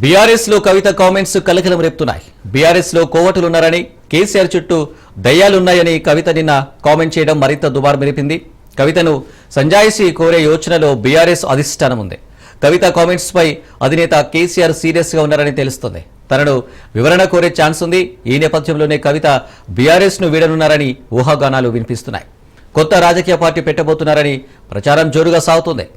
BRS లో కవిత comments కలకలం రేపుతున్నాయి. BRS లో కోవటులున్నారని, కేసీఆర్ చుట్టూ దయ్యాలున్నాయని కవిత నిన్న కామెంట్ చేయడం మరింత దుమారు మెరిపింది. కవితను సంజాయిషి కోరే యోచనలో బీఆర్ఎస్ అధిష్టానం ఉంది. కవిత కామెంట్స్ పై అధినేత కేసీఆర్ సీరియస్ గా ఉన్నారని తెలుస్తుంది. తనను వివరణ కోరే ఛాన్స్ ఉంది. ఈ నేపథ్యంలోనే కవిత బీఆర్ఎస్ ను వీడనున్నారని ఊహాగానాలు వినిపిస్తున్నాయి. కొత్త రాజకీయ పార్టీ పెట్టబోతున్నారని ప్రచారం జోరుగా సాగుతుంది.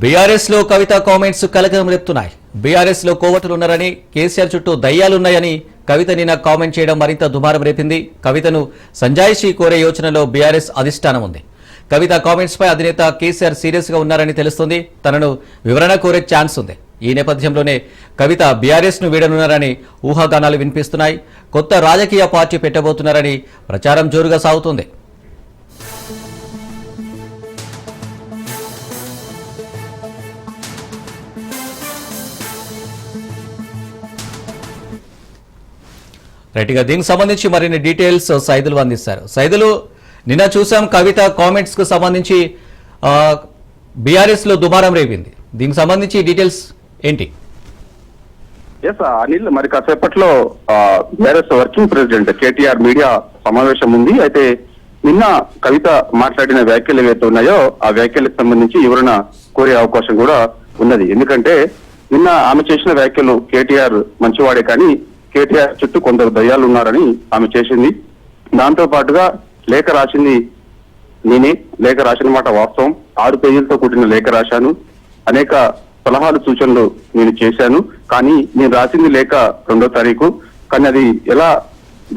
బీఆర్ఎస్ లో కవిత కామెంట్స్ కలకలం రేపుతున్నాయి. బీఆర్ఎస్ లో కోవటులున్నారని, కేసీఆర్ చుట్టూ దయ్యాలున్నాయని కవిత నిన్న కామెంట్ చేయడం మరింత దుమారం రేపింది. కవితను సంజాయిషి కోరే యోచనలో బీఆర్ఎస్ అధిష్టానం ఉంది. కవిత కామెంట్స్ పై అధినేత కేసీఆర్ సీరియస్ గా ఉన్నారని తెలుస్తుంది. తనను వివరణ కోరే ఛాన్స్ ఉంది. ఈ నేపథ్యంలోనే కవిత బీఆర్ఎస్ ను వీడనున్నారని ఊహాగానాలు వినిపిస్తున్నాయి. కొత్త రాజకీయ పార్టీ పెట్టబోతున్నారని ప్రచారం జోరుగా సాగుతుంది. రైట్గా దీనికి సంబంధించి మరిన్ని డీటెయిల్స్ సైదులు అందిస్తారు. సైదులు, నిన్న చూసాం కవిత కామెంట్స్ కు సంబంధించి బీఆర్ఎస్ లో దుమారం రేపింది. దీనికి సంబంధించి డీటెయిల్స్ ఏంటి? అనిల్, మరి కాసేపట్లో BRS working president KTR media సమావేశం ఉంది. అయితే నిన్న కవిత మాట్లాడిన వ్యాఖ్యలు ఏవైతే ఉన్నాయో ఆ వ్యాఖ్యలకు సంబంధించి వివరణ కోరే అవకాశం కూడా ఉన్నది. ఎందుకంటే నిన్న ఆమె చేసిన వ్యాఖ్యలు కేటీఆర్ మంచివాడే కానీ కేటీఆర్ చుట్టూ కొందరు దయ్యాలు ఉన్నారని ఆమె చేసింది. దాంతో పాటుగా లేఖ రాసింది నేనే. లేఖ రాసిన మాట వాస్తవం. 6 పేజీలతో కూడిన లేఖ రాశాను. అనేక సలహాలు సూచనలు నేను చేశాను. కానీ నేను రాసింది లేఖ 2వ తారీఖు. కానీ అది ఎలా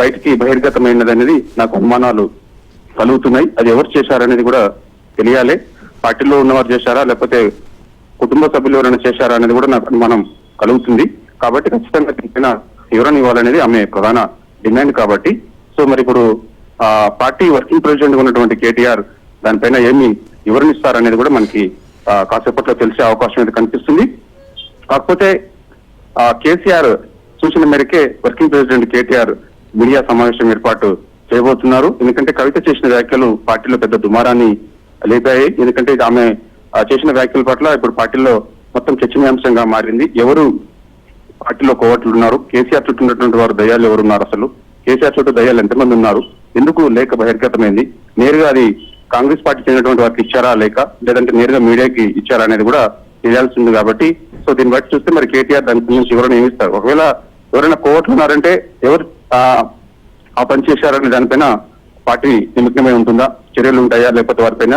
బయటికి బహిర్గతమైనది అనేది నాకు అనుమానాలు కలుగుతున్నాయి. అది ఎవరు చేశారనేది కూడా తెలియాలి. పార్టీలో ఉన్నవారు చేశారా లేకపోతే కుటుంబ సభ్యులు ఎవరైనా చేశారా అనేది కూడా నాకు అనుమానం కలుగుతుంది. కాబట్టి ఖచ్చితంగా దీనిపైన వివరణ ఇవ్వాలనేది ఆమె ప్రధాన డిమాండ్. కాబట్టి సో మరి ఇప్పుడు పార్టీ వర్కింగ్ ప్రెసిడెంట్ ఉన్నటువంటి కేటీఆర్ దానిపైన ఏమి వివరణ ఇస్తారనేది కూడా మనకి కాసేపట్లో తెలిసే అవకాశం అయితే కనిపిస్తుంది. కాకపోతే కేసీఆర్ సూచన మేరకే వర్కింగ్ ప్రెసిడెంట్ కేటీఆర్ మీడియా సమావేశం ఏర్పాటు చేయబోతున్నారు. ఎందుకంటే కవిత చేసిన వ్యాఖ్యలు పార్టీలో పెద్ద దుమారాన్ని లేపాయి. ఎందుకంటే ఆమె చేసిన వ్యాఖ్యల పట్ల ఇప్పుడు పార్టీలో మొత్తం చర్చనీయాంశంగా మారింది. ఎవరు పార్టీలో కోవట్లు ఉన్నారు, కేసీఆర్ చుట్టూ ఉన్నటువంటి వారు దయ్యాలు ఎవరున్నారు, అసలు కేసీఆర్ చుట్టూ దయ్యాలు ఎంతమంది ఉన్నారు, ఎందుకు లేఖ బహిర్గతమైంది, నేరుగా అది కాంగ్రెస్ పార్టీ చెందినటువంటి వారికి ఇచ్చారా లేక లేదంటే నేరుగా మీడియాకి ఇచ్చారా అనేది కూడా తెలియాల్సి ఉంది. కాబట్టి సో దీన్ని బట్టి చూస్తే మరి కేటీఆర్ దాని గురించి వివరణ ఏమిస్తారు. ఒకవేళ ఎవరైనా కోవట్లు ఉన్నారంటే ఎవరు ఆ పని చేశారనే దానిపైన పార్టీ నిమగ్నమై ఉంటుందా, చర్యలు ఉంటాయా లేకపోతే వారిపైన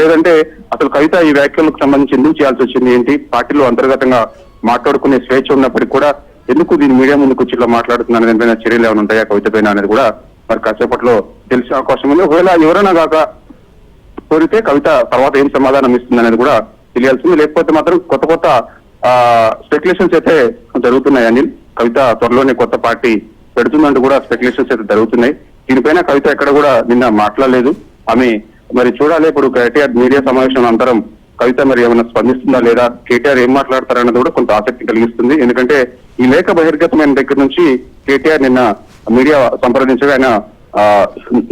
లేదంటే అసలు కవిత ఈ వ్యాఖ్యలకు సంబంధించి ఎందుకు చేయాల్సి వచ్చింది, ఏంటి పార్టీలో అంతర్గతంగా మాట్లాడుకునే స్వేచ్ఛ ఉన్నప్పటికీ కూడా ఎందుకు దీని మీడియా ముందుకు వచ్చి ఇలా మాట్లాడుతున్నా దానిపైన చర్యలు ఏమైనా ఉంటాయా కవిత పైన అనేది కూడా మరి కాసేపట్లో తెలిసే అవకాశం ఉంది. ఒకవేళ ఎవరైనా కాక కోరితే కవిత తర్వాత ఏం సమాధానం ఇస్తుంది అనేది కూడా తెలియాల్సింది. లేకపోతే మాత్రం కొత్త స్పెక్యులేషన్స్ అయితే జరుగుతున్నాయి. అనిల్, కవిత త్వరలోనే కొత్త పార్టీ పెడుతుందంటూ కూడా స్పెక్యులేషన్స్ అయితే జరుగుతున్నాయి. దీనిపైన కవిత ఎక్కడ కూడా నిన్న మాట్లాడలేదు. ఆమె మరి చూడాలి ఇప్పుడు కేటీఆర్ మీడియా సమావేశం అనంతరం కవిత మరి ఏమైనా స్పందిస్తుందా లేదా, కేటీఆర్ ఏం మాట్లాడతారన్నది కూడా కొంత ఆసక్తి కలిగిస్తుంది. ఎందుకంటే ఈ లేఖ బహిర్గతమైన దగ్గర నుంచి కేటీఆర్ నిన్న మీడియా సంప్రదించగా ఆయన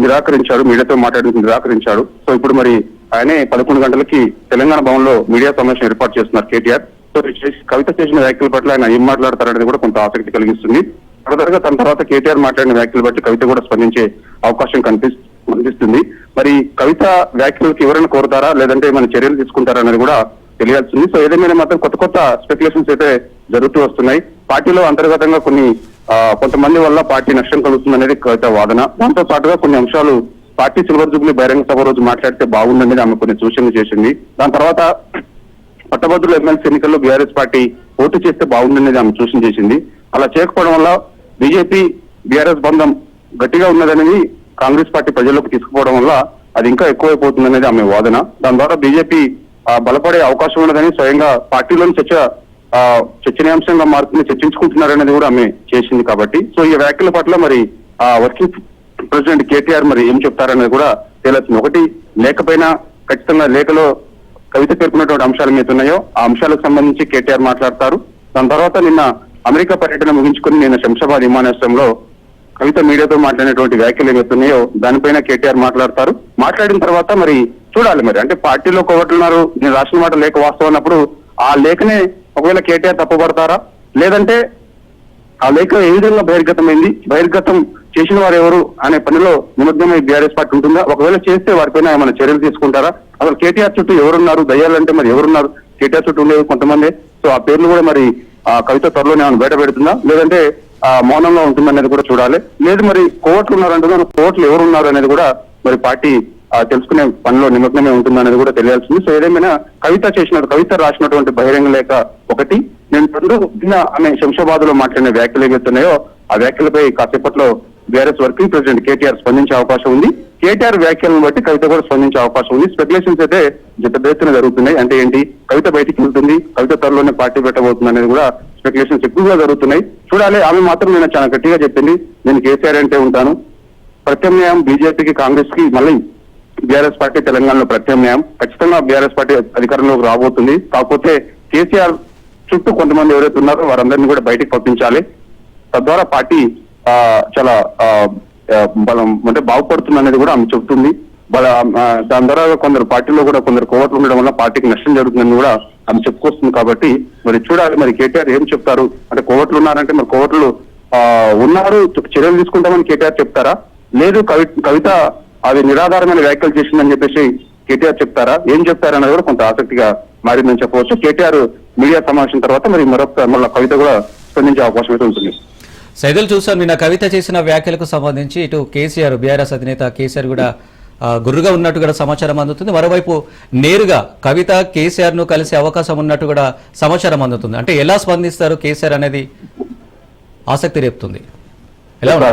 నిరాకరించాడు, మీడియాతో మాట్లాడడానికి నిరాకరించాడు. సో ఇప్పుడు మరి ఆయనే 11 గంటలకి తెలంగాణ భవన్ లో మీడియా సమావేశం ఏర్పాటు చేస్తున్నారు కేటీఆర్. సో కవిత చేసిన వ్యాఖ్యల పట్ల ఆయన ఏం మాట్లాడతారనేది కూడా కొంత ఆసక్తి కలిగిస్తుంది. ఫర్దర్గా తన తర్వాత కేటీఆర్ మాట్లాడిన వ్యాఖ్యలు బట్టి కవిత కూడా స్పందించే అవకాశం కనిపిస్తుంది. మరి కవిత వ్యాఖ్యలకు ఎవరైనా కోరుతారా లేదంటే ఏమైనా చర్యలు తీసుకుంటారా అనేది కూడా తెలియాల్సింది. సో ఏదేమైనా మాత్రం కొత్త స్పెక్యులేషన్స్ అయితే జరుగుతూ వస్తున్నాయి. పార్టీలో అంతర్గతంగా కొంతమంది వల్ల పార్టీ నష్టం కలుగుతుంది అనేది కవిత వాదన. దాంతో పాటుగా కొన్ని అంశాలు పార్టీ సిల్వర్ జూబ్లీ బహిరంగ సభ రోజు మాట్లాడితే బాగుందనేది ఆమె కొన్ని సూచనలు చేసింది. దాని తర్వాత పట్టభద్రుల ఎమ్మెల్సీ ఎన్నికల్లో బీఆర్ఎస్ పార్టీ ఓటు చేస్తే బాగుందనేది ఆమె సూచన చేసింది. అలా చేయకపోవడం వల్ల బీజేపీ బీఆర్ఎస్ బంధం గట్టిగా ఉన్నదనేది కాంగ్రెస్ పార్టీ ప్రజల్లోకి తీసుకుపోవడం వల్ల అది ఇంకా ఎక్కువైపోతుందనేది ఆమె వాదన. దాని ద్వారా బీజేపీ బలపడే అవకాశం ఉన్నదని స్వయంగా పార్టీలోని చర్చనీయాంశంగా మారుతుంది, చర్చించుకుంటున్నారనేది కూడా ఆమె చేసింది. కాబట్టి సో ఈ వ్యాఖ్యల పట్ల మరి వర్కింగ్ ప్రెసిడెంట్ కేటీఆర్ మరి ఏం చెప్తారనేది కూడా తేలొచ్చింది. ఒకటి లేఖపైన ఖచ్చితంగా లేఖలో కవిత పేర్కొన్నటువంటి అంశాలు ఏమైతే ఉన్నాయో ఆ అంశాలకు సంబంధించి కేటీఆర్ మాట్లాడతారు. దాని తర్వాత నిన్న అమెరికా పర్యటన ముగించుకుని నిన్న శంషాబాద్ విమానాశ్రయంలో కవిత మీడియాతో మాట్లాడినటువంటి వ్యాఖ్యలు ఏమవుతున్నాయో దానిపైన కేటీఆర్ మాట్లాడతారు. మాట్లాడిన తర్వాత మరి చూడాలి, మరి అంటే పార్టీలో కోవట్లున్నారు, నేను రాసిన మాట లేఖ వాస్తవం అన్నప్పుడు ఆ లేఖనే ఒకవేళ కేటీఆర్ తప్పుపడతారా, లేదంటే ఆ లేఖ ఏ విధంగా బహిర్గతం చేసిన వారు ఎవరు అనే పనిలో నిమగ్నమై బీఆర్ఎస్ పార్టీ ఉంటుందా, ఒకవేళ చేస్తే వారిపైన ఏమైనా చర్యలు తీసుకుంటారా, అసలు కేటీఆర్ చుట్టూ ఎవరున్నారు, దయ్యాలంటే మరి ఎవరున్నారు, కేటీఆర్ చుట్టూ ఉండేది కొంతమంది, సో ఆ పేర్లు కూడా మరి ఆ కవిత త్వరలోనే ఏమైనా బయట పెడుతుందా, లేదంటే మౌనంగా ఉంటుందనేది కూడా చూడాలి. లేదు మరి కోవట్లు ఉన్నారంటున్నారు, కోవట్లు ఎవరున్నారు అనేది కూడా మరి పార్టీ తెలుసుకునే పనిలో నిమగ్నమే ఉంటుందనేది కూడా తెలియాల్సింది. సో ఏదేమైనా కవిత రాసినటువంటి బహిరంగ లేఖ ఒకటి, నేను నిన్న ఆమె శంషాబాద్ లో మాట్లాడిన వ్యాఖ్యలు ఏవైతున్నాయో ఆ వ్యాఖ్యలపై కాసేపట్లో బీఆర్ఎస్ వర్కింగ్ ప్రెసిడెంట్ కేటీఆర్ స్పందించే అవకాశం ఉంది. కేటీఆర్ వ్యాఖ్యలను బట్టి కవిత కూడా స్పందించే అవకాశం ఉంది. స్పెక్యులేషన్స్ అయితే పెద్ద ఎత్తున జరుగుతున్నాయి. అంటే ఏంటి, కవిత బయటికి వెళ్తుంది, కవిత త్వరలోనే పార్టీ పెట్టబోతుంది అనేది కూడా స్పెక్యులేషన్స్ ఎక్కువగా జరుగుతున్నాయి. చూడాలి. ఆమె మాత్రం నేను చాలా గట్టిగా చెప్పింది, నేను కేసీఆర్ అంటే ఉంటాను, ప్రత్యామ్నాయం బీజేపీకి కాంగ్రెస్ కి మళ్ళీ బీఆర్ఎస్ పార్టీ తెలంగాణలో ప్రత్యామ్నాయం, ఖచ్చితంగా బీఆర్ఎస్ పార్టీ అధికారంలోకి రాబోతుంది. కాకపోతే కేసీఆర్ చుట్టూ కొంతమంది ఎవరైతే ఉన్నారో వారందరినీ కూడా బయటికి పంపించాలి, తద్వారా పార్టీ చాలా బలం అంటే బాగుపడుతుంది అనేది కూడా ఆమె చెబుతుంది. దాని ద్వారా కొందరు పార్టీలో కూడా కొందరు కోవట్లు ఉండడం వల్ల పార్టీకి నష్టం జరుగుతుందని కూడా ఆమె చెప్పుకొస్తుంది. కాబట్టి మరి చూడాలి, మరి కేటీఆర్ ఏం చెప్తారు. అంటే కోవట్లు ఉన్నారంటే మరి కోవట్లు ఉన్నారు, చర్యలు తీసుకుంటామని కేటీఆర్ చెప్తారా, లేదు కవిత అది నిరాధారమైన వ్యాఖ్యలు చేసిందని చెప్పేసి కేటీఆర్ చెప్తారా, ఏం చెప్తారన్నది కూడా కొంత ఆసక్తిగా మారిందని చెప్పవచ్చు. కేటీఆర్ మీడియా సమావేశం తర్వాత మరి మళ్ళీ కవిత కూడా స్పందించే అవకాశం అయితే ఉంటుంది. సైదులు చూసాం, నిన్న కవిత చేసిన వ్యాఖ్యలకు సంబంధించి ఇటు కేసీఆర్ బీఆర్ఎస్ అధినేత కేసీఆర్ కూడా గుర్రుగా ఉన్నట్టు కూడా సమాచారం అందుతుంది. మరోవైపు నేరుగా కవిత కేసీఆర్ ను కలిసే అవకాశం ఉన్నట్టు కూడా సమాచారం అందుతుంది. అంటే ఎలా స్పందిస్తారు కేసీఆర్ అనేది ఆసక్తి రేపుతుంది.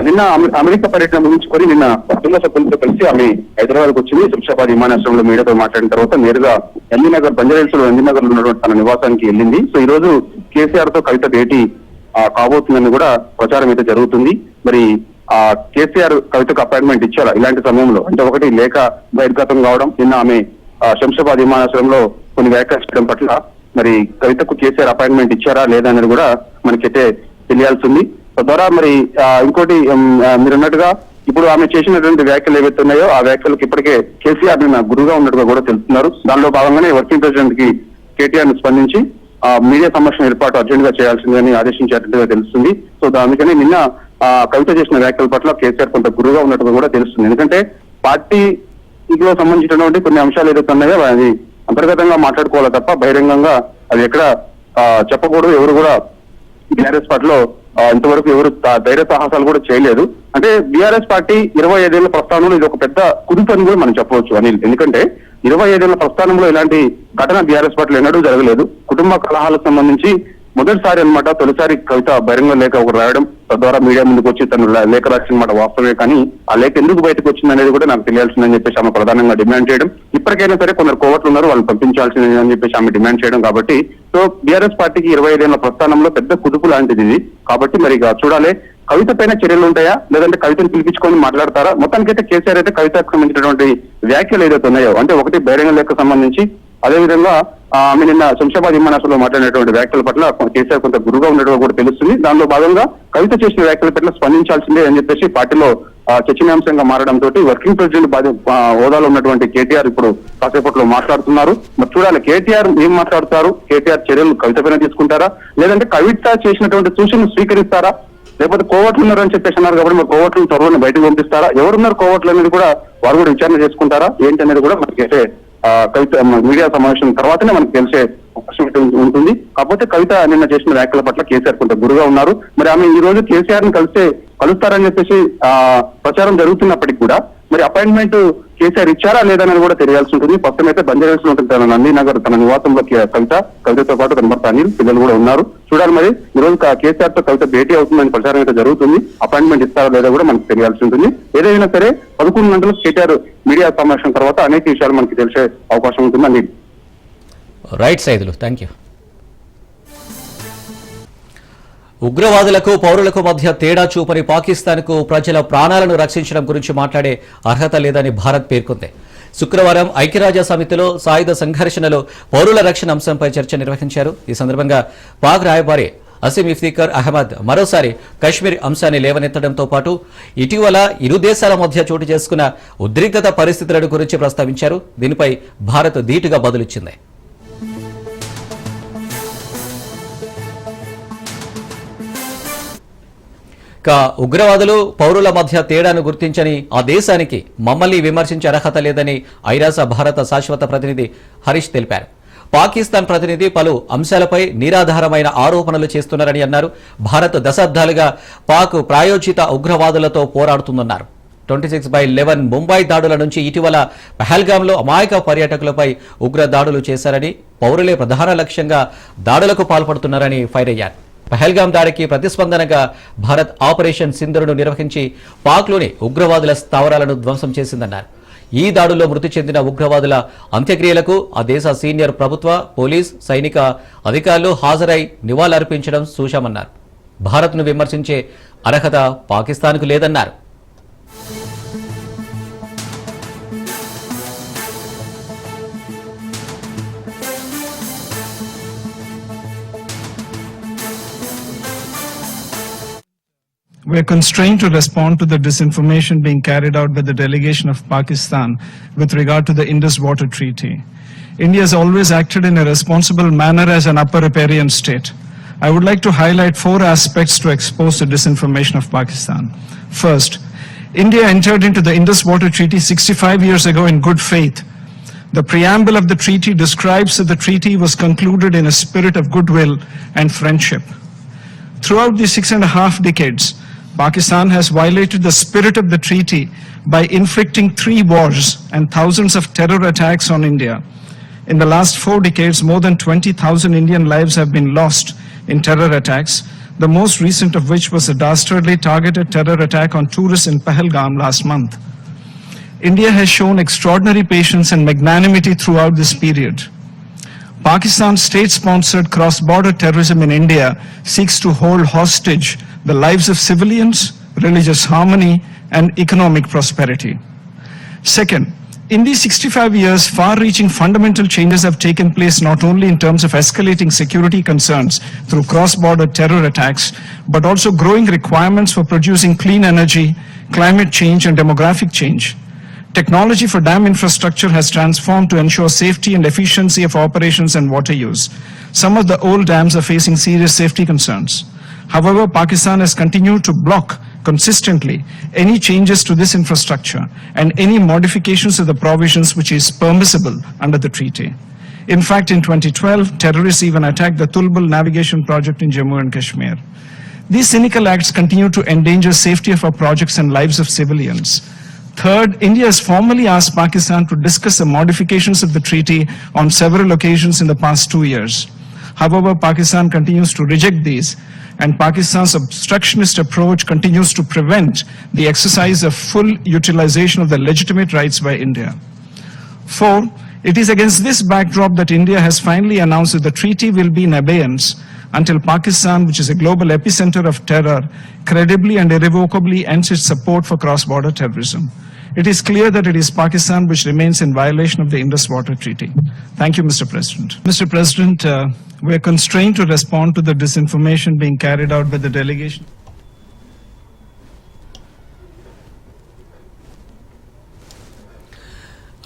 నిన్న అమెరికా పర్యటన ముగించుకొని నిన్న కుటుంబ సభ్యులతో కలిసి ఆమె హైదరాబాద్కు వచ్చింది. శంషాబాద్ విమానాశ్రయంలో మీడియాతో మాట్లాడిన తర్వాత నేరుగా ఎల్బీనగర్ బంజారాహిల్స్ లో ఎల్బీనగర్ లో ఉన్నటువంటి తన నివాసానికి వెళ్ళింది. సో ఈ రోజు కేసీఆర్ తో కవిత భేటీ కాబోతుందని కూడా ప్రచారం అయితే జరుగుతుంది. మరి కేసీఆర్ కవితకు అపాయింట్మెంట్ ఇచ్చారా ఇలాంటి సమయంలో, అంటే ఒకటి లేఖ బహిర్గతం కావడం, నిన్న ఆమె శంషాబాద్ విమానాశ్రయంలో కొన్ని వ్యాఖ్యలు చేయడం పట్ల మరి కవితకు కేసీఆర్ అపాయింట్మెంట్ ఇచ్చారా లేదా అనేది కూడా మనకైతే తెలియాల్సింది. తద్వారా మరి ఇంకోటి మీరు అన్నట్టుగా ఇప్పుడు ఆమె చేసినటువంటి వ్యాఖ్యలు ఏవైతే ఉన్నాయో ఆ వ్యాఖ్యలకు ఇప్పటికే కేసీఆర్ నిన్న గురుగా ఉన్నట్టుగా కూడా తెలుస్తున్నారు. దానిలో భాగంగానే వర్కింగ్ ప్రెసిడెంట్ కి కేటీఆర్ ను స్పందించి మీడియా సమావేశం ఏర్పాటు అర్జెంట్ గా చేయాల్సిందని ఆదేశించేటట్టుగా తెలుస్తుంది. సో అందుకని నిన్న కవిత చేసిన వ్యాఖ్యల పట్ల కేసీఆర్ కొంత గురుగా ఉన్నట్టుగా కూడా తెలుస్తుంది. ఎందుకంటే పార్టీలో సంబంధించినటువంటి కొన్ని అంశాలు ఏదైతే ఉన్నాయో అది అంతర్గతంగా మాట్లాడుకోవాలి తప్ప బహిరంగంగా అది ఎక్కడ చెప్పకూడదు. ఎవరు కూడా బీఆర్ఎస్ పార్టీలో ఇంతవరకు ఎవరు ధైర్య సాహసాలు కూడా చేయలేదు. అంటే బీఆర్ఎస్ పార్టీ 25 ఏళ్ల ప్రస్థానంలో ఇది ఒక పెద్ద కుదుపు అని కూడా మనం చెప్పవచ్చు అనిల్. ఎందుకంటే 25 ఏళ్ల ప్రస్థానంలో ఇలాంటి ఘటన బీఆర్ఎస్ పార్టీలో ఎన్నడూ జరగలేదు. కుటుంబ కలహాలకు సంబంధించి మొదటిసారి అన్నమాట, తొలిసారి కవిత బహిరంగ లేఖ ఒకటి రాయడం, తద్వారా మీడియా ముందుకు వచ్చి తను లేఖ రాసిన మాట వాస్తవమే, కానీ ఆ లేఖ ఎందుకు బయటకు వచ్చింది అనేది కూడా నాకు తెలియాల్సిందని చెప్పేసి ఆమె ప్రధానంగా డిమాండ్ చేయడం, ఇప్పటికైనా సరే కొందరు కోవట్లు ఉన్నారు వాళ్ళని పంపించాల్సిందని అని చెప్పేసి ఆమె డిమాండ్ చేయడం. కాబట్టి సో బీఆర్ఎస్ పార్టీకి 25 ఏళ్ల ప్రస్థానంలో పెద్ద కుదుపు లాంటిది ఇది. కాబట్టి మరి చూడాలి కవిత పైన చర్యలు ఉంటాయా, లేదంటే కవితను పిలిపించుకొని మాట్లాడతారా. మొత్తానికైతే కేసీఆర్ అయితే కవితకు సంబంధించినటువంటి వ్యాఖ్యలు ఏదైతే ఉన్నాయో, అంటే ఒకటి బహిరంగ లేఖకు సంబంధించి, అదేవిధంగా ఆమె నిన్న శంషాబాద్ విమానాశ్రయంలో మాట్లాడినటువంటి వ్యాఖ్యల పట్ల కేసీఆర్ కొంత గురుగా ఉన్నట్టుగా కూడా తెలుస్తుంది. దానిలో భాగంగా కవిత చేసిన వ్యాఖ్యల పట్ల స్పందించాల్సిందే అని చెప్పేసి పార్టీలో చర్చనీయాంశంగా మారడంతో వర్కింగ్ ప్రెసిడెంట్ హోదాలో ఉన్నటువంటి కేటీఆర్ ఇప్పుడు కాసేపట్లో మాట్లాడుతున్నారు. మరి చూడాలి కేటీఆర్ ఏం మాట్లాడతారు, కేటీఆర్ చర్యలు కవిత పైన తీసుకుంటారా, లేదంటే కవిత చేసినటువంటి సూచనలు స్వీకరిస్తారా, లేకపోతే కోవట్లు ఉన్నారని చెప్పేసి అన్నారు కాబట్టి మరి కోవట్లు త్వరలో బయటకు పంపిస్తారా, ఎవరున్నారు కోవట్లు అనేది కూడా వారు కూడా విచారణ చేసుకుంటారా ఏంటి అనేది కూడా మనకైతే కవిత మీడియా సమావేశం తర్వాతనే మనకు తెలిసే అవకాశం ఉంటుంది. కాకపోతే కవిత నిన్న చేసిన వ్యాఖ్యల పట్ల కేసీఆర్ కొంత గురుగా ఉన్నారు. మరి ఆమె ఈ రోజు కేసీఆర్ ని కలుస్తారని చెప్పేసి ప్రచారం జరుగుతున్నప్పటికీ కూడా మరి అపాయింట్మెంట్ కేసీఆర్ ఇచ్చారా లేదనేది కూడా తెలియాల్సి ఉంటుంది. ప్రస్తుతం అయితే బంజారాహిల్స్ లో ఉంటుంది తన నందీనగర్ తన నివాసంలో కవితతో పాటు తన భర్త అనిల్, పిల్లలు కూడా ఉన్నారు. చూడాలి మరి ఈ రోజు కేసీఆర్ తో కవిత భేటీ అవుతుందని ప్రచారం అయితే జరుగుతుంది. అపాయింట్మెంట్ ఇస్తారా లేదా కూడా మనకు తెలియాల్సి ఉంటుంది. ఏదైనా సరే 11 గంటలకు కేటీఆర్ మీడియా సమావేశం తర్వాత అనేక విషయాలు మనకి తెలిసే అవకాశం ఉంటుంది Anil. Right Saidulu, thank you. ఉగ్రవాదులకు పౌరులకు మధ్య తేడా చూపని పాకిస్తాన్కు ప్రజల ప్రాణాలను రక్షించడం గురించి మాట్లాడే అర్హత లేదని భారత్ పేర్కొంది. శుక్రవారం ఐక్యరాజ్య సమితిలో సాయుధ సంఘర్షణలో పౌరుల రక్షణ అంశంపై చర్చ నిర్వహించారు. ఈ సందర్భంగా పాక్ రాయబారి అసీం ఇఫ్తిఖర్ అహ్మద్ మరోసారి కశ్మీర్ అంశాన్ని లేవనెత్తడంతో పాటు ఇటీవల ఇరు దేశాల మధ్య చోటు చేసుకున్న ఉద్రిక్తత పరిస్థితుల గురించి ప్రస్తావించారు. దీనిపై భారత్ ధీటుగా బదులిచ్చింది. ఉగ్రవాదులు పౌరుల మధ్య తేడాను గుర్తించని ఆ దేశానికి మమ్మల్ని విమర్శించే అర్హత లేదని ఐరాస భారత శాశ్వత ప్రతినిధి హరీష్ తెలిపారు. పాకిస్తాన్ ప్రతినిధి పలు అంశాలపై నిరాధారమైన ఆరోపణలు చేస్తున్నారని అన్నారు. భారత్ దశాబ్దాలుగా పాక్ ప్రాయోజిత ఉగ్రవాదులతో పోరాడుతుందన్నారు. 26/11 ముంబై దాడుల నుంచి ఇటీవల పహల్గాంలో అమాయక పర్యాటకులపై ఉగ్ర దాడులు చేశారని, పౌరులే ప్రధాన లక్ష్యంగా దాడులకు పాల్పడుతున్నారని ఫైర్ అయ్యారు. పహల్గాం దాడికి ప్రతిస్పందనగా భారత్ ఆపరేషన్ సింధూర్ను నిర్వహించి పాక్లోని ఉగ్రవాదుల స్థావరాలను ధ్వంసం చేసిందన్నారు. ఈ దాడుల్లో మృతి చెందిన ఉగ్రవాదుల అంత్యక్రియలకు ఆ దేశ సీనియర్ ప్రభుత్వ, పోలీస్, సైనిక అధికారులు హాజరై నివాళులర్పించడం చూశామన్నారు. భారత్ను విమర్శించే అర్హత పాకిస్తాన్కు లేదన్నారు. We are constrained to respond to the disinformation being carried out by the delegation of Pakistan with regard to the Indus Water Treaty. India has always acted in a responsible manner as an upper riparian state. I would like to highlight 4 aspects to expose the disinformation of Pakistan. First, India entered into the Indus Water Treaty 65 years ago in good faith. The preamble of the treaty describes that the treaty was concluded in a spirit of goodwill and friendship. Throughout these 6.5 decades, Pakistan has violated the spirit of the treaty by inflicting 3 wars and thousands of terror attacks on India. In the last 4 decades, more than 20,000 Indian lives have been lost in terror attacks, the most recent of which was a dastardly targeted terror attack on tourists in Pahalgam last month. India has shown extraordinary patience and magnanimity throughout this period. Pakistan's state-sponsored cross-border terrorism in India seeks to hold hostage the lives of civilians, religious harmony, and economic prosperity. Second, in these 65 years, far-reaching fundamental changes have taken place not only in terms of escalating security concerns through cross-border terror attacks, but also growing requirements for producing clean energy, climate change, and demographic change. Technology for dam infrastructure has transformed to ensure safety and efficiency of operations and water use. Some of the old dams are facing serious safety concerns. However, Pakistan has continued to block consistently any changes to this infrastructure and any modifications of the provisions which is permissible under the treaty. In fact, in 2012, terrorists even attacked the Tulbul navigation project in Jammu and Kashmir. These cynical acts continue to endanger safety of our projects and lives of civilians. Third, India has formally asked Pakistan to discuss the modifications of the treaty on several occasions in the past 2 years. However, Pakistan continues to reject these, and Pakistan's obstructionist approach continues to prevent the exercise of full utilization of the legitimate rights by India. Four, it is against this backdrop that India has finally announced that the treaty will be in abeyance until Pakistan, which is a global epicenter of terror, credibly and irrevocably ends its support for cross-border terrorism. It is clear that it is Pakistan which remains in violation of the Indus Water Treaty. Thank you, Mr. President. Mr. President, we are constrained to respond to the disinformation being carried out by the delegation.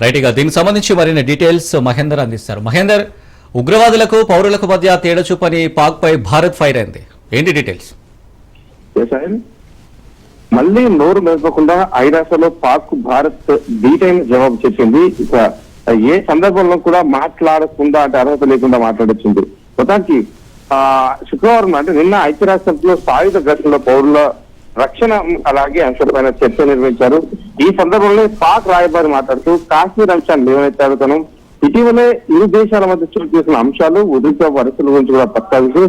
Right, ఇక దీనికి సంబంధించి మరిన్ని details Mahender అందిస్తారు. మహేందర్, ఉగ్రవాదులకు పౌరులకు మధ్య తేడా చూపని పాక్ పై Bharat fire అయింది. ఏంటి డీటెయిల్స్? మళ్ళీ నోరు మెదపకుండా ఐరాసలో పాక్ భారత్ డీటైన్ జవాబు చెప్పింది. ఇక ఏ సందర్భంలో కూడా మాట్లాడకుండా అంటే అర్హత లేకుండా మాట్లాడొచ్చింది. మొత్తానికి శుక్రవారం అంటే నిన్న ఐక్యరాష్ట్రంలో సాయుధ ఘటనలో పౌరుల రక్షణ అలాగే అంశాలపైన చర్చ నిర్వహించారు. ఈ సందర్భంలో పాక్ రాయబారి మాట్లాడుతూ కాశ్మీర్ అంశాన్ని లేవనెత్తారు. తను ఇటీవలే ఇరు దేశాల మధ్య చోటు చేసిన అంశాలు, ఉద్రిక్త పరిస్థితుల గురించి కూడా ప్రస్తావిస్తూ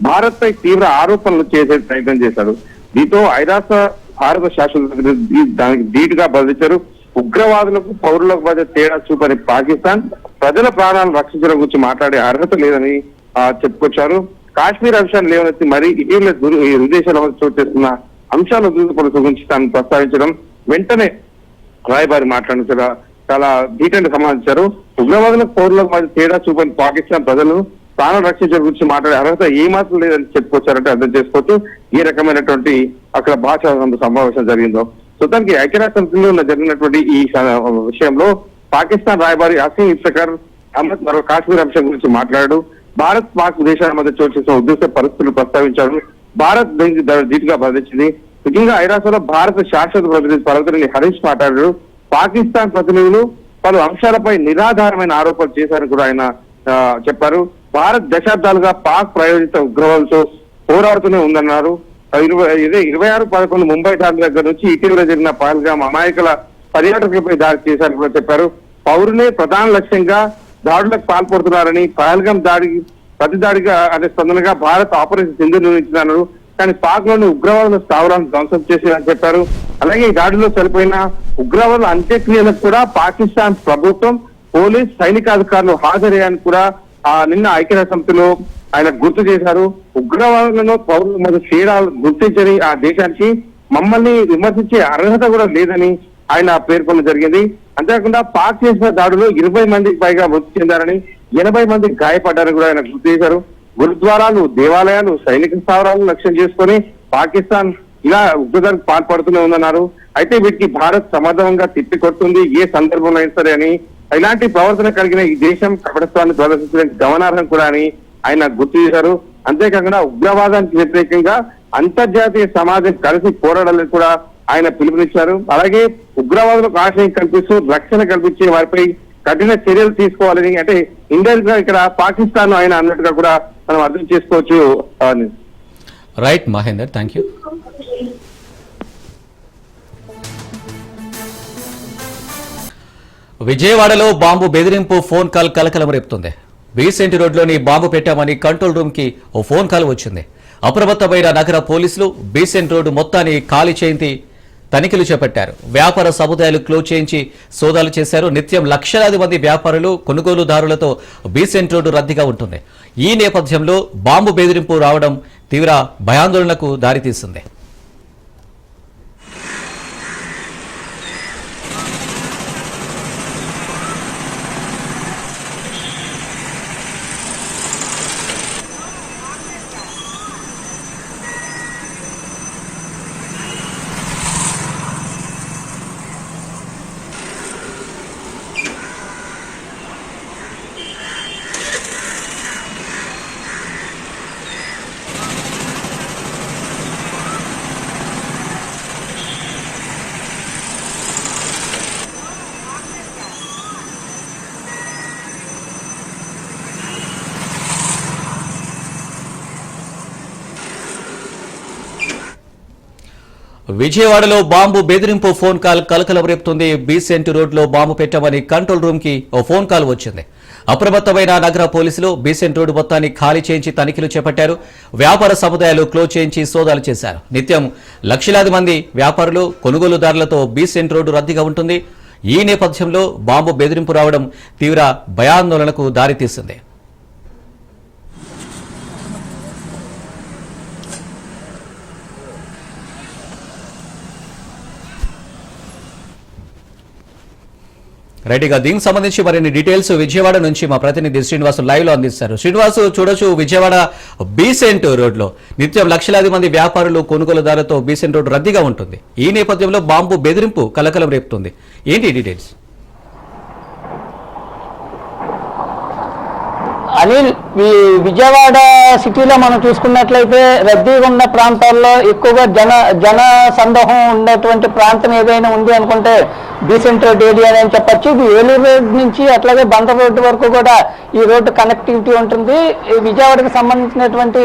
భారత్ పై తీవ్ర ఆరోపణలు చేసే ప్రయత్నం చేశారు. దీంతో ఐరాస భారత శాసన దానికి ధీటుగా బదిలించారు. ఉగ్రవాదులకు పౌరులకు మధ్య తేడా చూపని పాకిస్తాన్ ప్రజల ప్రాణాలను రక్షించడం గురించి మాట్లాడే అర్హత లేదని చెప్పుకొచ్చారు. కాశ్మీర్ అంశాన్ని లేవనెత్తి మరి ఇటీవల ఇరు దేశాల మధ్య చోటు చేస్తున్న అంశాల గురించి తాను ప్రస్తావించడం వెంటనే రాయబారి మాట్లాడిన చాలా డీటెయిల్ సమాచారు. ఉగ్రవాదులకు పౌరులకు మధ్య తేడా చూపని పాకిస్తాన్ ప్రజలు ప్రాణాలు రక్షించడం గురించి మాట్లాడే అర్హత ఏ మాత్రం లేదని చెప్పుకొచ్చారంటే అర్థం చేసుకోవచ్చు ఏ రకమైనటువంటి అక్కడ భాషా సమావేశం జరిగిందో. మొత్తానికి ఐక్యరాజ్య సమితిలో జరిగినటువంటి ఈ విషయంలో పాకిస్తాన్ రాయబారి అసీం ఇఫ్తిఖార్ అహ్మద్ మరో కాశ్మీర్ అంశం గురించి మాట్లాడాడు. భారత్ పాక్ దేశాల మధ్య చోటు చేసిన ఉద్దేశ పరిస్థితులు ప్రస్తావించాడు. భారత్ దీనికి ధీటుగా బదిలించింది. ముఖ్యంగా ఐరాసలో భారత శాశ్వత ప్రతినిధి పర్వతని హరీష్ మాట్లాడారు. పాకిస్తాన్ ప్రతినిధులు పలు అంశాలపై నిరాధారమైన ఆరోపణలు చేశారని కూడా ఆయన చెప్పారు. భారత్ దశాబ్దాలుగా పాక్ ప్రాయోజిత ఉగ్రవాదులతో పోరాడుతూనే ఉందన్నారు. 26/11 ముంబై దాడి దగ్గర నుంచి ఇటీవల జరిగిన పహల్గామ్ అమాయకుల పర్యాటకులపై దాడి చేశారని కూడా చెప్పారు. పౌరులే ప్రధాన లక్ష్యంగా దాడులకు పాల్పడుతున్నారని, పహల్గామ్ దాడికి ప్రతి దాడిగా అనే స్పందనగా భారత్ ఆపరేషన్ సింధు నిర్వహించిందన్నారు. కానీ పాక్ లోని ఉగ్రవాదుల స్థావరాలను ధ్వంసం చేసిందని చెప్పారు. అలాగే ఈ దాడిలో చనిపోయిన ఉగ్రవాదుల అంత్యక్రియలకు కూడా పాకిస్తాన్ ప్రభుత్వం, పోలీస్, సైనికాధికారులు హాజరయ్యాలని కూడా నిన్న ఐక్యరాజ్య సమితిలో ఆయన గుర్తు చేశారు. ఉగ్రవాదులను పౌరుల మధ్య తేడాలు గుర్తించని ఆ దేశానికి మమ్మల్ని విమర్శించే అర్హత కూడా లేదని ఆయన పేర్కొనడం జరిగింది. అంతేకాకుండా పాక్ చేసిన దాడిలో 20 మందికి పైగా మృతి చెందారని, 80 మంది గాయపడ్డారని కూడా ఆయన గుర్తు చేశారు. గురుద్వారాలు, దేవాలయాలు, సైనిక స్థావరాలను లక్ష్యం చేసుకొని పాకిస్తాన్ ఇలా ఉగ్రదాడికి పాల్పడుతూనే ఉందన్నారు. అయితే వీటికి భారత్ సమర్థంగా తిప్పికొడుతుంది ఏ సందర్భంలో అయినా సరే అని, ఇలాంటి ప్రవర్తన కలిగిన ఈ దేశం కపటత్వాన్ని ప్రదర్శించడం గమనార్హం కూడా అని ఆయన గుర్తు చేశారు. అంతేకాకుండా ఉగ్రవాదానికి వ్యతిరేకంగా అంతర్జాతీయ సమాజం కలిసి పోరాడాలని కూడా ఆయన పిలుపునిచ్చారు. అలాగే ఉగ్రవాదులకు ఆశ్రయం కల్పిస్తూ రక్షణ కల్పించే వారిపై కఠిన చర్యలు తీసుకోవాలని, అంటే ఇండైరెక్ట్ గా ఇక్కడ పాకిస్తాన్ ఆయన అన్నట్టుగా కూడా మనం అర్థం చేసుకోవచ్చు. Right Mahender, thank you. విజయవాడలో బాంబు బెదిరింపు ఫోన్ కాల్ కలకలం రేపుతుంది. బీసెంట్ రోడ్లోని బాంబు పెట్టామని కంట్రోల్ రూమ్ కి ఓ ఫోన్ కాల్ వచ్చింది. అప్రమత్తమైన నగర పోలీసులు బీసెంట్ రోడ్డు మొత్తాన్ని ఖాళీ చేయించి తనిఖీలు చేపట్టారు. వ్యాపార సముదాయాలు క్లోజ్ చేయించి సోదాలు చేశారు. నిత్యం లక్షలాది మంది వ్యాపారులు, కొనుగోలుదారులతో బీసెంట్ రోడ్డు రద్దీగా ఉంటుంది. ఈ నేపథ్యంలో బాంబు బెదిరింపు రావడం తీవ్ర భయాందోళనకు దారితీస్తుంది. విజయవాడలో బాంబు బెదిరింపు ఫోన్ కాల్ కలకలం రేపుతుంది. బీసెంట్ రోడ్లో బాంబు పెట్టామని కంట్రోల్ రూమ్ కి ఓ ఫోన్ కాల్ వచ్చింది. అప్రమత్తమైన నగర పోలీసులు బీసెంట్ రోడ్డు మొత్తాన్ని ఖాళీ చేయించి తనిఖీలు చేపట్టారు. వ్యాపార సముదాయాలు క్లోజ్ చేయించి సోదాలు చేశారు. నిత్యం లక్షలాది మంది వ్యాపారులు, కొనుగోలుదారులతో బీసెంట్ రోడ్డు రద్దీగా ఉంటుంది. ఈ నేపథ్యంలో బాంబు బెదిరింపు రావడం తీవ్ర భయాందోళనకు దారితీస్తుంది. రైట్గా దీనికి సంబంధించి మరిన్ని డీటెయిల్స్ విజయవాడ నుంచి మా ప్రతినిధి శ్రీనివాసు లైవ్ లో అందిస్తారు. శ్రీనివాసు, చూడొచ్చు విజయవాడ బీసెంట్ రోడ్లో నిత్యం లక్షలాది మంది వ్యాపారులు, కొనుగోలుదారులతో బీసెంట్ రోడ్డు రద్దీగా ఉంటుంది. ఈ నేపథ్యంలో బాంబు బెదిరింపు కలకలం రేపుతుంది. ఏంటి డీటెయిల్స్? అనిల్, ఈ విజయవాడ సిటీలో మనం చూసుకున్నట్లయితే రద్దీగా ఉన్న ప్రాంతాల్లో ఎక్కువగా జన సందోహం ఉండేటువంటి ప్రాంతం ఏదైనా ఉంది అనుకుంటే బీసెంట్ రోడ్ ఏరియా అని చెప్పచ్చు. ఇది ఏలూరు రోడ్ నుంచి అట్లాగే బందర్ రోడ్డు వరకు కూడా ఈ రోడ్డు కనెక్టివిటీ ఉంటుంది. ఈ విజయవాడకి సంబంధించినటువంటి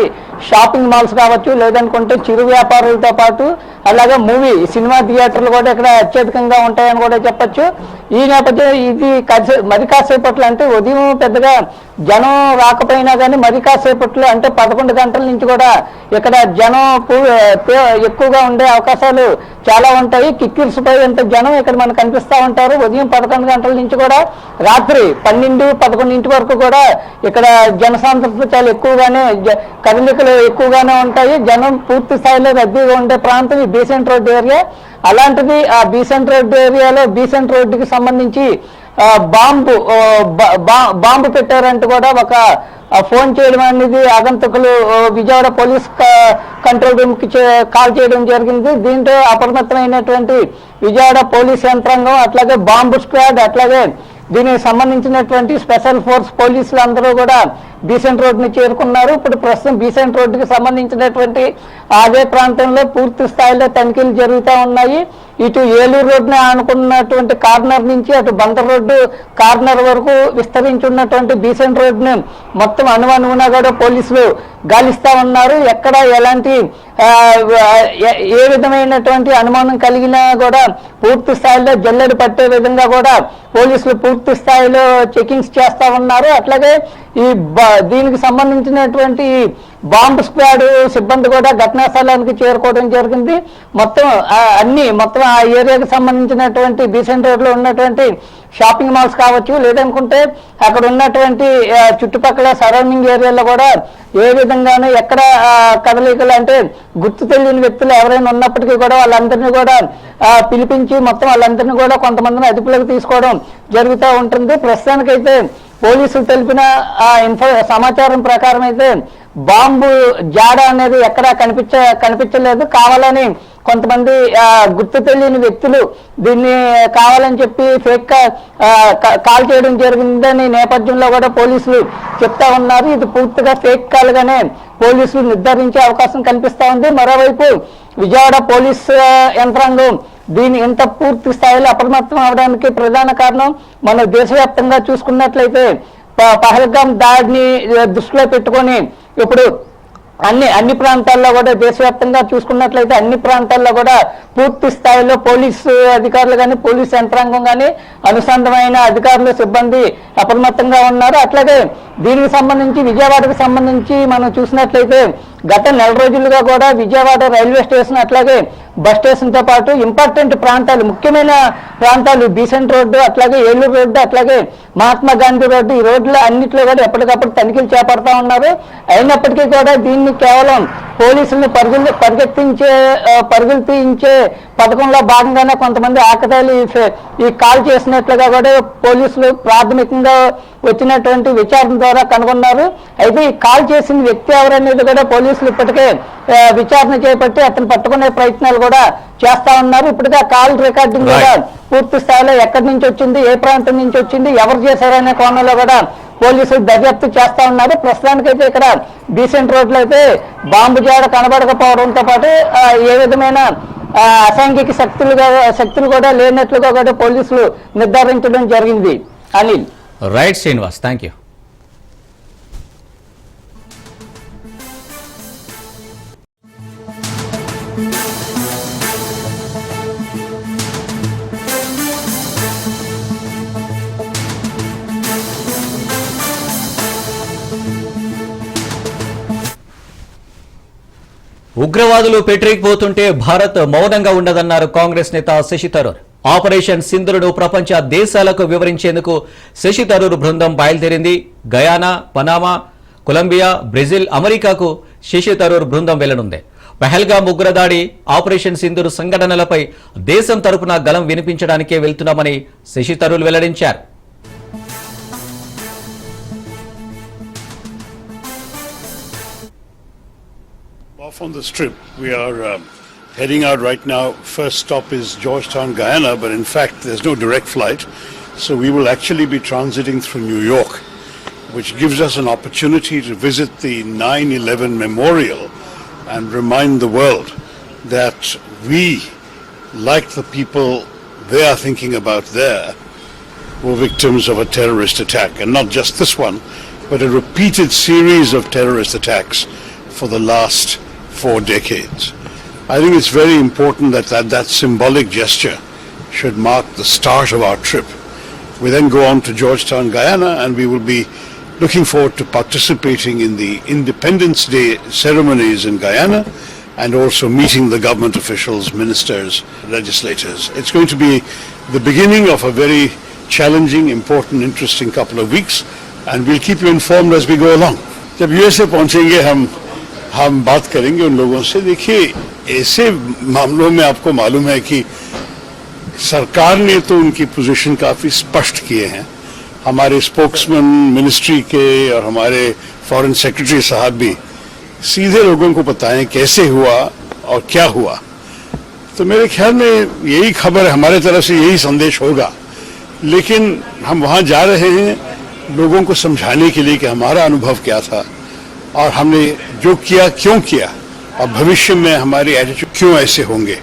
షాపింగ్ మాల్స్ కావచ్చు, లేదనుకుంటే చిరు వ్యాపారులతో పాటు అలాగే సినిమా థియేటర్లు కూడా ఇక్కడ అత్యధికంగా ఉంటాయని కూడా చెప్పచ్చు. ఈ నేపథ్యం ఇది మరి కాసేపట్లో, అంటే ఉదయం పెద్దగా జనం రాకపోయినా కానీ మరి కాసేపట్లో అంటే 11 గంటల నుంచి కూడా ఇక్కడ జనం ఎక్కువగా ఉండే అవకాశాలు చాలా ఉంటాయి. కిక్కిర్స్ పై ఎంత జనం ఇక్కడ మనకు కనిపిస్తూ ఉంటారు. ఉదయం 11 గంటల నుంచి కూడా రాత్రి 12-11 వరకు కూడా ఇక్కడ జనసాంద్రత చాలా ఎక్కువగానే, కదలికలు ఎక్కువగానే ఉంటాయి. జనం పూర్తి స్థాయిలో రద్దీగా ఉండే ప్రాంతం ఈ బీసెంట్ రోడ్ ఏరియా. అలాంటిది ఆ బీసెంట్ రోడ్ ఏరియాలో బీసెంట్ రోడ్డుకి సంబంధించి బాంబు పెట్టారంటూ కూడా ఒక ఫోన్ చేయడం అనేది ఆగంతకులు విజయవాడ పోలీస్ కంట్రోల్ రూమ్ కి కాల్ చేయడం జరిగింది. దీంతో అప్రమత్తమైనటువంటి విజయవాడ పోలీస్ యంత్రాంగం, అట్లాగే బాంబు స్క్వాడ్, అట్లాగే దీనికి సంబంధించినటువంటి స్పెషల్ ఫోర్స్ పోలీసులు అందరూ కూడా బీసెంట్ రోడ్డుని చేరుకున్నారు. ఇప్పుడు ప్రస్తుతం బీసెంట్ రోడ్డుకి సంబంధించినటువంటి అదే ప్రాంతంలో పూర్తి స్థాయిలో తనిఖీలు జరుగుతూ ఉన్నాయి. ఇటు ఏలూరు రోడ్డుని ఆనుకున్నటువంటి కార్నర్ నుంచి అటు బందర్ రోడ్డు కార్నర్ వరకు విస్తరించి ఉన్నటువంటి బీసెంట్ రోడ్డుని మొత్తం అణువణువునా కూడా పోలీసులు గాలిస్తా ఉన్నారు. ఎక్కడ ఎలాంటి ఏ విధమైనటువంటి అనుమానం కలిగినా కూడా పూర్తి స్థాయిలో జల్లెడ పట్టే విధంగా కూడా పోలీసులు పూర్తి స్థాయిలో చెకింగ్స్ చేస్తా ఉన్నారు. అట్లాగే ఈ దీనికి సంబంధించినటువంటి బాంబు స్క్వాడ్ సిబ్బంది కూడా ఘటనా స్థలానికి చేరుకోవడం జరిగింది. మొత్తం ఆ ఏరియాకి సంబంధించినటువంటి బీసెంట్ రోడ్ లో ఉన్నటువంటి షాపింగ్ మాల్స్ కావచ్చు, లేదనుకుంటే అక్కడ ఉన్నటువంటి చుట్టుపక్కల సరౌండింగ్ ఏరియాలో కూడా ఏ విధంగానూ ఎక్కడ కదలికలు అంటే గుర్తు తెలియని వ్యక్తులు ఎవరైనా ఉన్నప్పటికీ కూడా వాళ్ళందరినీ కూడా పిలిపించి మొత్తం వాళ్ళందరినీ కూడా కొంతమందిని అదుపులోకి తీసుకోవడం జరుగుతూ ఉంటుంది. ప్రస్తుతానికైతే పోలీసులు తెలిపిన సమాచారం ప్రకారం అయితే బాంబు జాడ అనేది ఎక్కడా కనిపించలేదు. కావాలని కొంతమంది గుర్తు తెలియని వ్యక్తులు దీన్ని కావాలని చెప్పి ఫేక్ కాల్ చేయడం జరిగిందని నేపథ్యంలో కూడా పోలీసులు చెప్తా ఉన్నారు. ఇది పూర్తిగా ఫేక్ కాల్ గానే పోలీసులు నిర్ధారించే అవకాశం కనిపిస్తా ఉంది. మరోవైపు విజయవాడ పోలీస్ యంత్రాంగం దీని ఇంత పూర్తి స్థాయిలో అప్రమత్తం అవడానికి ప్రధాన కారణం మన దేశవ్యాప్తంగా చూసుకున్నట్లయితే పహల్గాం దాడిని దృష్టిలో పెట్టుకొని ఇప్పుడు అన్ని ప్రాంతాల్లో కూడా దేశవ్యాప్తంగా చూసుకున్నట్లయితే అన్ని ప్రాంతాల్లో కూడా పూర్తి స్థాయిలో పోలీసు అధికారులు కానీ పోలీసు యంత్రాంగం కానీ అనుసంధమైన అధికారులు సిబ్బంది అప్రమత్తంగా ఉన్నారు. అట్లాగే దీనికి సంబంధించి విజయవాడకు సంబంధించి మనం చూసినట్లయితే గత నెల రోజులుగా కూడా విజయవాడ రైల్వే స్టేషన్ అట్లాగే బస్ స్టేషన్ తో పాటు ఇంపార్టెంట్ ప్రాంతాలు ముఖ్యమైన ప్రాంతాలు బీసెంట్ రోడ్డు, అట్లాగే ఏలూరు రోడ్డు, అట్లాగే మహాత్మా గాంధీ రోడ్డు, ఈ రోడ్లు అన్నింటిలో కూడా ఎప్పటికప్పుడు తనిఖీలు చేపడతా ఉన్నారు. అయినప్పటికీ కూడా దీన్ని కేవలం పోలీసులను పరుగులు తీయించే పథకంలో భాగంగానే కొంతమంది ఆకతాయిలు ఈ కాల్ చేసినట్లుగా కూడా పోలీసులు ప్రాథమికంగా వచ్చినటువంటి విచారణ ద్వారా కనుగొన్నారు. అయితే ఈ కాల్ చేసిన వ్యక్తి ఎవరనేది కూడా పోలీసులు ఇప్పటికే విచారణ చేపట్టి అతను పట్టుకునే ప్రయత్నాలు కూడా చేస్తా ఉన్నారు. ఇప్పటికే ఆ కాల్ రికార్డింగ్ కూడా పూర్తి స్థాయిలో ఎక్కడి నుంచి వచ్చింది, ఏ ప్రాంతం నుంచి వచ్చింది, ఎవరు చేశారనే కోణంలో కూడా పోలీసులు దర్యాప్తు చేస్తా ఉన్నారు. ప్రస్తుతానికైతే ఇక్కడ బీసెంట్ రోడ్లో అయితే బాంబు జాడ కనబడకపోవడంతో పాటు ఏ విధమైన అసాంఘిక శక్తులు కూడా లేనట్లుగా కూడా పోలీసులు నిర్ధారించడం జరిగింది. Anil. Right Srinivas, thank you. ఉగ్రవాదులు పెట్టిపోతుంటే భారత్ మౌనంగా ఉండదన్నారు కాంగ్రెస్ నేత శశి థరూర్. ఆపరేషన్ సింధూరును ప్రపంచ దేశాలకు వివరించేందుకు శశి థరూర్ బృందం బయలుదేరింది. గయానా, పనామా, కొలంబియా, బ్రెజిల్, అమెరికాకు శశి థరూర్ బృందం వెళ్లనుంది. పహల్గాం ఉగ్రదాడి, ఆపరేషన్ సింధూర్ సంఘటనలపై దేశం తరపున గలం వినిపించడానికే వెళ్తున్నామని శశి థరూర్ వెల్లడించారు. Off on the strip, we are heading out right now. First stop is Georgetown, Guyana, but in fact there's no direct flight. So we will actually be transiting through New York, which gives us an opportunity to visit the 9/11 memorial and remind the world that we, like the people they are thinking about there, were victims of a terrorist attack. And not just this one, but a repeated series of terrorist attacks for the last 4 decades. I think it's very important that symbolic gesture should mark the start of our trip. We then go on to Georgetown, Guyana, and we will be looking forward to participating in the Independence Day ceremonies in Guyana and also meeting the government officials, ministers, legislators. It's going to be the beginning of a very challenging, important, interesting couple of weeks, and we'll keep you informed as we go along. जब USA पहुंचेंगे हम बात करेंगे उन लोगों से. देखिए, ऐसे मामलों में आपको मालूम है कि सरकार ने तो उनकी पोजीशन काफी स्पष्ट किए हैं। हमारे स्पोक्समैन मिनिस्ट्री के और हमारे फॉरेन सेक्रेटरी साहब भी सीधे लोगों को बताएं कैसे हुआ और क्या हुआ। तो मेरे ख्याल में यही खबर हमारे तरफ से यही संदेश होगा, लेकिन हम वहां जा रहे हैं लोगों को समझाने के लिए कि हमारा अनुभव क्या था और हमने जो किया क्यों किया और भविष्य में हमारी एटीट्यूड क्यों ऐसे होंगे।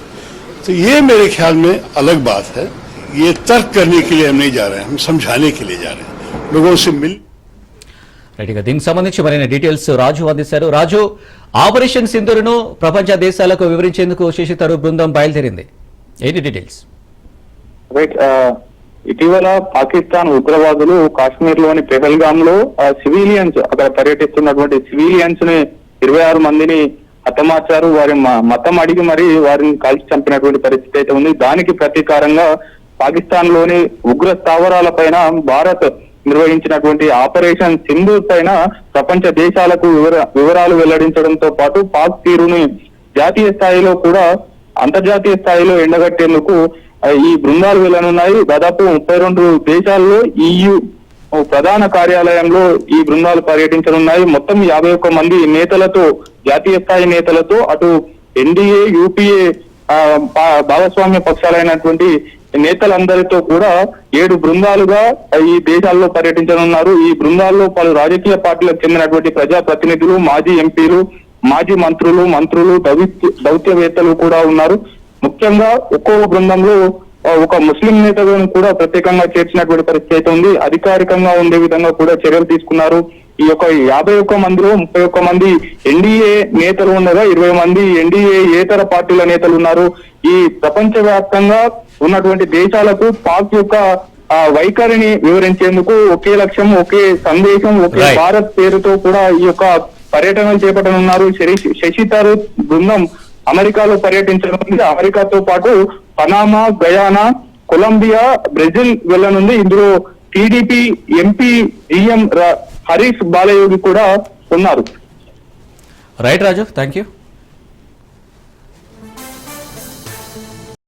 तो ये मेरे ख्याल में अलग बात है। ये तर्क करने के लिए हम नहीं जा रहे हैं, हम समझाने के लिए जा रहे हैं, लोगों से मिल। రైట్, ఇక దీనికి సంబంధించి మరిన్ని డీటెయిల్స్ రాజు అందిస్తారు. రాజు, ఆపరేషన్ సింధూరును ప్రపంచ దేశాలకు వివరించేందుకు శశి థరూర్ బృందం బయలుదేరింది. ఏంటి డీటెయిల్స్? రైట్, ఇటీవల పాకిస్తాన్ ఉగ్రవాదులు కాశ్మీర్ లోని పెహల్గామ్ లో సివిలియన్స్ అక్కడ పర్యటిస్తున్నటువంటి సివిలియన్స్ ని 26 మందిని హతమార్చారు. వారి మతం అడిగి మరి వారిని కాల్చి చంపినటువంటి పరిస్థితి అయితే ఉంది. దానికి ప్రతీకారంగా పాకిస్తాన్ లోని ఉగ్ర స్థావరాల పైన భారత్ నిర్వహించినటువంటి ఆపరేషన్ సింధూర్ పైన ప్రపంచ దేశాలకు వివరాలు వెల్లడించడంతో పాటు పాక్ తీరుని జాతీయ స్థాయిలో కూడా అంతర్జాతీయ స్థాయిలో ఎండగట్టేందుకు ఈ బృందాలు వెళ్ళనున్నాయి. దాదాపు 32 దేశాల్లో EU ప్రధాన కార్యాలయంలో ఈ బృందాలు పర్యటించనున్నాయి. మొత్తం 51 మంది నేతలతో, జాతీయ స్థాయి నేతలతో, అటు NDA, UPA భాగస్వామ్య పక్షాలైనటువంటి నేతలందరితో కూడా 7 బృందాలుగా ఈ దేశాల్లో పర్యటించనున్నారు. ఈ బృందాల్లో పలు రాజకీయ పార్టీలకు చెందినటువంటి ప్రజాప్రతినిధులు, మాజీ ఎంపీలు, మాజీ మంత్రులు, దౌత్యవేత్తలు కూడా ఉన్నారు. ముఖ్యంగా ఒక్కొక్క బృందంలో ఒక ముస్లిం నేతలను కూడా ప్రత్యేకంగా చేర్చినటువంటి పరిస్థితి అయితే ఉంది. అధికారికంగా ఉండే విధంగా కూడా చర్యలు తీసుకున్నారు. ఈ యొక్క 51 మందిలో 31 మంది NDA నేతలు ఉండగా 20 మంది NDA ఏతర పార్టీల నేతలు ఉన్నారు. ఈ ప్రపంచ వ్యాప్తంగా ఉన్నటువంటి దేశాలకు పాక్ యొక్క వైఖరిని వివరించేందుకు ఒకే లక్ష్యం, ఒకే సందేశం, ఒకే భారత్ పేరుతో కూడా ఈ యొక్క పర్యటనలు చేపట్టనున్నారు. శశి థరూర్ బృందం అమెరికాలో పర్యటించనుంది. అమెరికాతో పాటు పనామా, గయానా, కొలంబియా, బ్రెజిల్ వెళ్ళనుంది. ఇందులో TDP MP GM Harish Balayogi కూడా ఉన్నారు. Right Raju, thank you.